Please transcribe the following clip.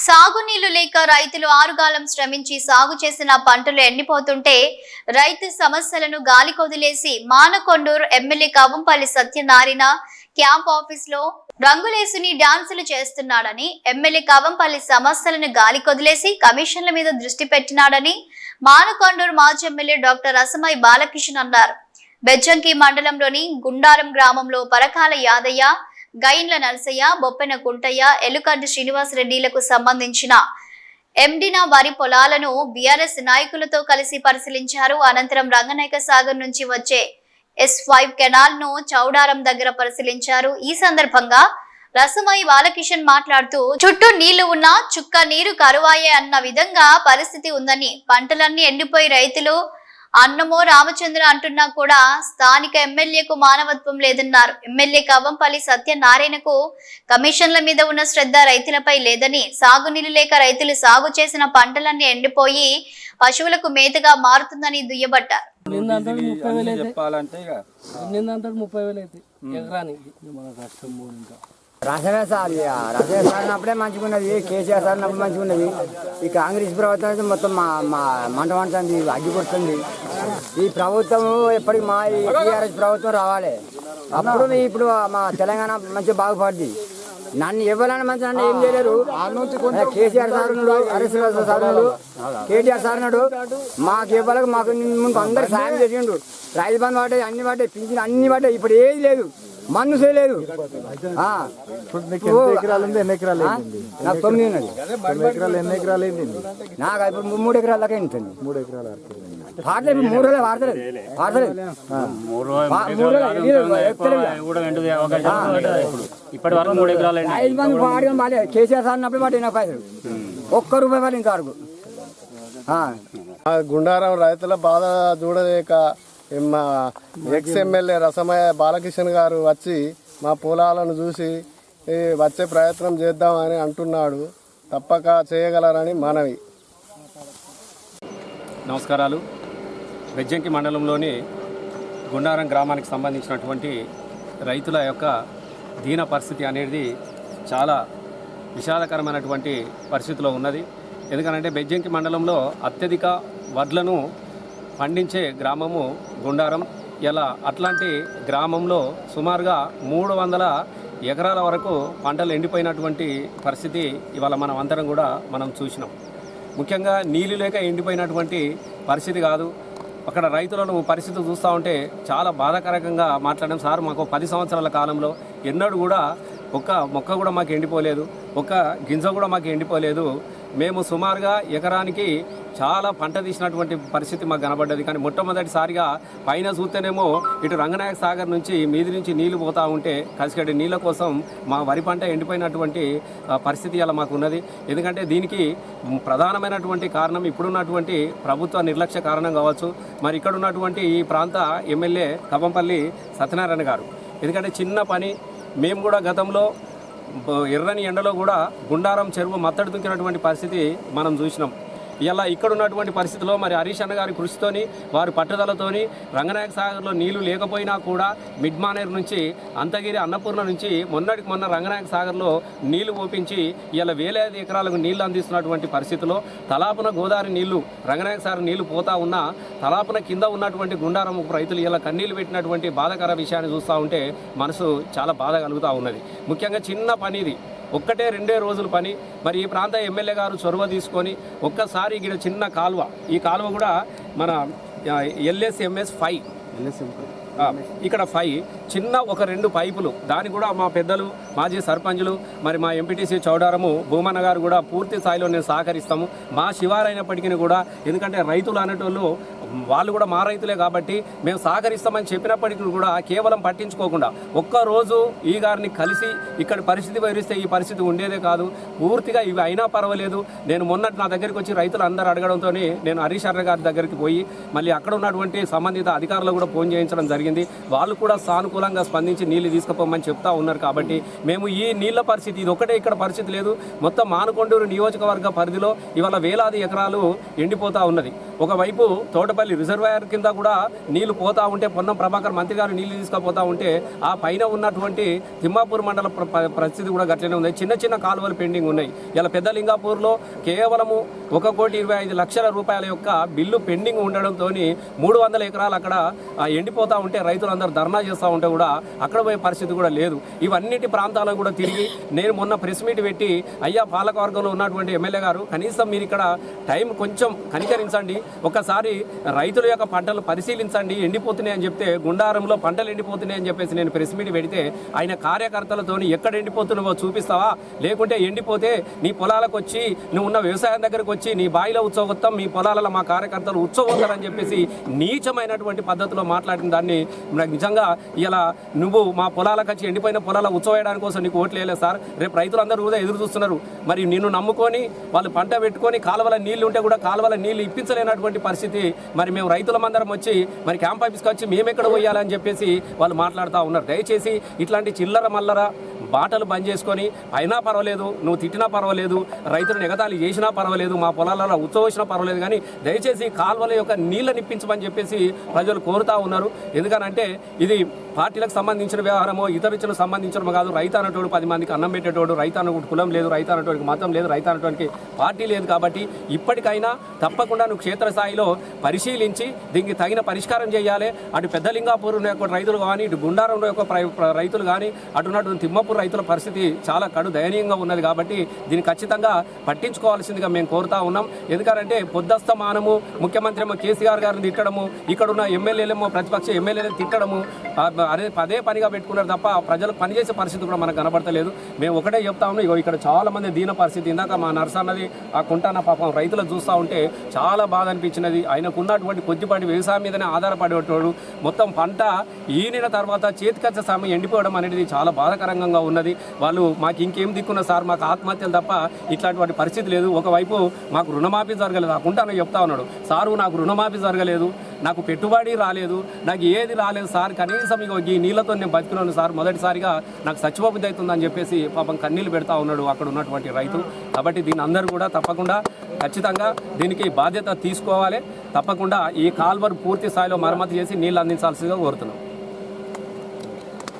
సాగునీళ్లు లేక రైతులు ఆరుగాలం శ్రమించి సాగు చేసిన పంటలు ఎండిపోతుంటే రైతు సమస్యలను గాలికొదిలేసి Manakondur MLA Kavvampalli Satyanarayana camp office లో రంగులేసుని డాన్సులు చేస్తున్నాడని, ఎమ్మెల్యే కవంపల్లి సమస్యలను గాలికొదిలేసి కమిషన్ల మీద దృష్టి పెట్టినాడని మానకొండూరు మాజీ ఎమ్మెల్యే డాక్టర్ రసమై బాలకిషన్ అన్నారు. బెజ్జంకి మండలంలోని గుండారం గ్రామంలో పరకాల యాదయ్య, గైన్ల నరసయ్య, బొప్పెన కుంటయ్య, ఎలుకంటి శ్రీనివాసరెడ్డిలకు సంబంధించిన ఎండిన వరి పొలాలను బీఆర్ఎస్ నాయకులతో కలిసి పరిశీలించారు. అనంతరం రంగనాయక సాగర్ నుంచి వచ్చే S5 కెనాల్ ను చౌడారం దగ్గర పరిశీలించారు. ఈ సందర్భంగా రసమై బాలకిషన్ మాట్లాడుతూ, చుట్టూ నీళ్లు ఉన్నా చుక్క నీరు కరువాయే అన్న విధంగా పరిస్థితి ఉందని, పంటలన్నీ ఎండిపోయి రైతులు అన్నమో రామచంద్ర అంటున్నా కూడా స్థానిక ఎమ్మెల్యేకు మానవత్వం లేదన్నారు. ఎమ్మెల్యే కవంపల్లి సత్యనారాయణకు కమిషన్ల మీద ఉన్న శ్రద్ధ రైతులపై లేదని, సాగునీళ్లు లేక రైతులు సాగు చేసిన పంటలన్నీ ఎండిపోయి పశువులకు మేతగా మారుతుందని దుయ్యబట్టారు. రసమే సార్ రసమే సారినప్పుడే మంచిగా ఉన్నది, కేసీఆర్ సారినప్పుడు మంచిగా ఉన్నది. ఈ కాంగ్రెస్ ప్రభుత్వం అయితే మొత్తం మంట మంటుంది, అగ్గిపడుతుంది. ఈ ప్రభుత్వం ఎప్పటికి మా టీఆర్ఎస్ ప్రభుత్వం రావాలి, అప్పుడు ఇప్పుడు మా తెలంగాణ మంచిగా బాగుపడుద్ది. నన్ను ఇవ్వాలని మంచి నన్ను ఏం చేయలేరు. కేసీఆర్ సార్నుడు, హరీశ్రావు సార్నుడు, కేటీఆర్ సార్నుడు మాకు ఇవ్వాలకు మాకు ముందు అందరు సాయం చేసిండు. రైతు బంధు పడ్డాయి, అన్ని పడ్డాయి, పింఛన్ అన్ని పడ్డాయి. ఇప్పుడు ఏది లేదు, మన్ను చేయలేదు. నాకు 9 ఉన్నది. నాకు ఇప్పుడు 3 ఎకరాల దాకా ఉంటుంది. 3 ఎకరాల వాడలేదు, 3 రోజులు వాడతలేదు. ఇప్పటి వరకు 3 ఎకరాలు 5 మంది వాడడం బాగా. కేసీఆర్ సార్ అన్నప్పుడు పట్టిన పైసలు ₹1 పడి ఇంతవరకు. గుండారం రైతుల బాధ చూడలేక మా ఎక్స్ ఎమ్మెల్యే రసమయ్య బాలకిషన్ గారు వచ్చి మా పొలాలను చూసి వచ్చే ప్రయత్నం చేద్దామని అంటున్నాడు. తప్పక చేయగలరని మనవి. నమస్కారాలు. బెజ్జంకి మండలంలోని గుండారం గ్రామానికి సంబంధించినటువంటి రైతుల యొక్క దీన పరిస్థితి అనేది చాలా విషాదకరమైనటువంటి పరిస్థితిలో ఉన్నది. ఎందుకంటే బెజ్జంకి మండలంలో అత్యధిక వడ్లను పండించే గ్రామము గుండారం. ఇలా అట్లాంటి గ్రామంలో సుమారుగా 300 ఎకరాల వరకు పంటలు ఎండిపోయినటువంటి పరిస్థితి ఇవాళ మనం అందరం కూడా మనం చూసినాం. ముఖ్యంగా నీళ్ళు లేక ఎండిపోయినటువంటి పరిస్థితి కాదు, అక్కడ రైతులను పరిస్థితి చూస్తూ ఉంటే చాలా బాధాకరంగా మాట్లాడడం. సార్ మాకు 10 సంవత్సరాల కాలంలో ఎన్నడూ కూడా ఒక్క మొక్క కూడా మాకు ఎండిపోలేదు, ఒక్క గింజ కూడా మాకు ఎండిపోలేదు. మేము సుమారుగా ఎకరానికి చాలా పంట తీసినటువంటి పరిస్థితి మాకు కనబడ్డది. కానీ మొట్టమొదటిసారిగా పైన చూస్తేనేమో ఇటు రంగనాయక సాగర్ నుంచి మీది నుంచి నీళ్లు పోతూ ఉంటే కసికడి నీళ్ళ కోసం మా వరి పంట ఎండిపోయినటువంటి పరిస్థితి అలా మాకు ఉన్నది. ఎందుకంటే దీనికి ప్రధానమైనటువంటి కారణం ఇప్పుడున్నటువంటి ప్రభుత్వ నిర్లక్ష్య కారణం కావచ్చు. మరి ఇక్కడ ఉన్నటువంటి ఈ ప్రాంత ఎమ్మెల్యే కవంపల్లి సత్యనారాయణ గారు. ఎందుకంటే చిన్న పని, మేము కూడా గతంలో ఎర్రని ఎండలో కూడా గుండారం చెరువు మత్తడి దుంకినటువంటి పరిస్థితి మనం చూసినాం. ఇలా ఇక్కడ ఉన్నటువంటి పరిస్థితిలో మరి హరీష్ అన్న గారి కృషితోని, వారి పట్టుదలతోని రంగనాయక సాగర్లో నీళ్లు లేకపోయినా కూడా మిడ్మానేర్ నుంచి, అంతగిరి, అన్నపూర్ణ నుంచి మొన్నటికి మొన్న రంగనాయక సాగర్లో నీళ్లు పోపించి ఇలా వేలాది ఎకరాలకు నీళ్లు అందిస్తున్నటువంటి పరిస్థితిలో తలాపున గోదావరి నీళ్లు, రంగనాయక సాగర్ నీళ్లు పోతా ఉన్నా తలాపున కింద ఉన్నటువంటి గుండారం రైతులు ఇలా కన్నీళ్లు పెట్టినటువంటి బాధాకర విషయాన్ని చూస్తూ ఉంటే మనసు చాలా బాధ కలుగుతూ ఉన్నది. ముఖ్యంగా చిన్న పని ఇది, 1-2 రోజుల పని. మరి ఈ ప్రాంత ఎమ్మెల్యే గారు చొరవ తీసుకొని ఒక్కసారి ఇక్కడ చిన్న కాలువ, ఈ కాలువ కూడా మన LSMS 5 ఇక్కడ 5 చిన్న ఒక 2 పైపులు, దానికి కూడా మా పెద్దలు, మాజీ సర్పంచులు, మరి మా ఎంపీటీసీ చౌడారము భూమన్న గారు కూడా పూర్తి స్థాయిలో నేను సహకరిస్తాము. మా శివారైనప్పటికీ కూడా, ఎందుకంటే రైతులు అనేటోళ్ళు వాళ్ళు కూడా మా రైతులే కాబట్టి మేము సహకరిస్తామని చెప్పినప్పటికీ కూడా కేవలం పట్టించుకోకుండా ఒక్కరోజు ఈ గారిని కలిసి ఇక్కడ పరిస్థితి వివరిస్తే ఈ పరిస్థితి ఉండేదే కాదు. పూర్తిగా ఇవి అయినా పర్వాలేదు. నేను మొన్నటి నా దగ్గరికి వచ్చి రైతులు అందరూ అడగడంతో నేను హరీష్ అన్న గారి దగ్గరికి పోయి మళ్ళీ అక్కడ ఉన్నటువంటి సంబంధిత అధికారులు కూడా ఫోన్ చేయించడం జరిగింది. వాళ్ళు కూడా సానుకూలంగా స్పందించి నీళ్లు తీసుకుపోమని చెప్తా ఉన్నారు. కాబట్టి మేము ఈ నీళ్ల పరిస్థితి ఇది ఒకటే ఇక్కడ పరిస్థితి లేదు, మొత్తం మానకొండూరు నియోజకవర్గ పరిధిలో ఇవాళ వేలాది ఎకరాలు ఎండిపోతూ ఉన్నది. ఒకవైపు తోట చింతపల్లి రిజర్వాయర్ కింద కూడా నీళ్లు పోతా ఉంటే పొన్నం ప్రభాకర్ మంత్రి గారు నీళ్లు తీసుకుపోతా ఉంటే ఆ పైన ఉన్నటువంటి తిమ్మాపూర్ మండల పరిస్థితి కూడా గట్లనే ఉంది. చిన్న చిన్న కాలువలు పెండింగ్ ఉన్నాయి. ఇలా పెద్ద లింగాపూర్లో కేవలము 1,25,00,000 రూపాయల యొక్క బిల్లు పెండింగ్ ఉండడంతో 300 ఎకరాలు అక్కడ ఎండిపోతూ ఉంటే రైతులందరూ ధర్నా చేస్తూ ఉంటే కూడా అక్కడ పోయే పరిస్థితి కూడా లేదు. ఇవన్నిటి ప్రాంతాలకు కూడా తిరిగి నేను మొన్న ప్రెస్ మీట్ పెట్టి అయ్యా పాలకవర్గంలో ఉన్నటువంటి ఎమ్మెల్యే గారు కనీసం మీరు ఇక్కడ టైం కొంచెం కనికరించండి, ఒకసారి రైతుల యొక్క పంటలు పరిశీలించండి, ఎండిపోతున్నాయి అని చెప్తే గుండారంలో పంటలు ఎండిపోతున్నాయి అని చెప్పేసి నేను ప్రెస్ మీట్ పెడితే ఆయన కార్యకర్తలతో ఎక్కడ ఎండిపోతున్నావో చూపిస్తావా, లేకుంటే ఎండిపోతే నీ పొలాలకు వచ్చి నువ్వు ఉన్న వ్యవసాయం దగ్గరకు వచ్చి నీ బాయిలో ఉత్సవత్తం మీ పొలాలలో మా కార్యకర్తలు ఉత్సవోత్తారని చెప్పేసి నీచమైనటువంటి పద్ధతిలో మాట్లాడిన దాన్ని నాకు నిజంగా ఇలా నువ్వు మా పొలాలకు వచ్చి ఎండిపోయిన పొలాల ఉత్సవేయడానికి కోసం నీకు ఓట్లు వేయలేదు సార్. రేపు రైతులందరూ కూడా ఎదురు చూస్తున్నారు. మరి నిన్ను నమ్ముకొని వాళ్ళు పంట పెట్టుకొని కాలువల నీళ్లు ఉంటే కూడా కాలువల నీళ్లు ఇప్పించలేనటువంటి పరిస్థితి. మరి మేము రైతులమందరం వచ్చి మరి క్యాంప్ ఆఫీస్కి వచ్చి మేము ఎక్కడ పోయాలని చెప్పేసి వాళ్ళు మాట్లాడుతూ ఉన్నారు. దయచేసి ఇట్లాంటి చిల్లర మల్లర బాటలు బంద్ చేసుకొని అయినా పర్వాలేదు, నువ్వు తిట్టినా పర్వాలేదు, రైతులను ఎగతాళి చేసినా పర్వాలేదు, మా పొలాలలో ఉత్సవించినా పర్వాలేదు, కానీ దయచేసి కాలువల యొక్క నీళ్ళని ఇప్పించమని చెప్పేసి ప్రజలు కోరుతూ ఉన్నారు. ఎందుకనంటే ఇది పార్టీలకు సంబంధించిన వ్యవహారమో ఇతరులకు సంబంధించిన కాదు. రైతు అన్నటువంటి 10 మందికి అన్నం పెట్టేటోడు, రైతు అన్నటువంటి కులం లేదు, రైతు అన్నటువంటి మతం లేదు, రైతు అన్నటువంటి పార్టీ లేదు. కాబట్టి ఇప్పటికైనా తప్పకుండా నువ్వు క్షేత్రస్థాయిలో పరిశీలించి దీనికి తగిన పరిష్కారం చేయాలి. అటు పెద్ద లింగాపూర్ యొక్క రైతులు కానీ, ఇటు గుండారంలో యొక్క రైతులు కానీ, అటున్నటువంటి తిమ్మపూర్ రైతుల పరిస్థితి చాలా కడు దయనీయంగా ఉన్నది. కాబట్టి దీన్ని ఖచ్చితంగా పట్టించుకోవాల్సిందిగా మేము కోరుతా ఉన్నాం. ఎందుకంటే పొద్దస్తమానము ముఖ్యమంత్రి ఏమో కేసీఆర్ గారిని తిట్టడము, ఇక్కడున్న ఎమ్మెల్యేలేమో ప్రతిపక్ష ఎమ్మెల్యేలను తిట్టడము అదే పనిగా పెట్టుకున్నారు తప్ప ప్రజలకు పనిచేసే పరిస్థితి కూడా మనకు కనబడతలేదు. మేము ఒకటే చెప్తా ఉన్నాం, ఇగో ఇక్కడ చాలా మంది దీన పరిస్థితి. ఇందాక మా నర్సన్నది ఆ కుంటాన పాపం రైతులు చూస్తూ ఉంటే చాలా బాధ అనిపించినది. ఆయనకు ఉన్నటువంటి కొద్దిపాటి వ్యవసాయం మీదనే ఆధారపడేటోడు మొత్తం పంట ఈనిన తర్వాత చేతికొచ్చే సమయం ఎండిపోవడం అనేది చాలా బాధాకరంగా ఉన్నది. వాళ్ళు మాకు ఇంకేం దిక్కున్నా సార్, మాకు ఆత్మహత్యలు తప్ప ఇట్లాంటి పరిస్థితి లేదు. ఒకవైపు మాకు రుణమాఫీ జరగలేదు, ఆ కుంటాన చెప్తా ఉన్నాడు, సారు నాకు రుణమాఫీ జరగలేదు, నాకు పెట్టుబడి రాలేదు, నాకు ఏది రాలేదు సార్, కనీసం ఇగో ఈ నీళ్ళతో నేను బతికినాను సార్, మొదటిసారిగా నాకు చచ్చిపోబుద్ధి అవుతుందని చెప్పేసి పాపం కన్నీళ్ళు పెడతా ఉన్నాడు అక్కడ ఉన్నటువంటి రైతు. కాబట్టి దీన్ని అందరూ కూడా తప్పకుండా ఖచ్చితంగా దీనికి బాధ్యత తీసుకోవాలి. తప్పకుండా ఈ కాల్వర్ పూర్తి స్థాయిలో మరమ్మతు చేసి నీళ్ళు అందించాల్సిందిగా కోరుతున్నాం.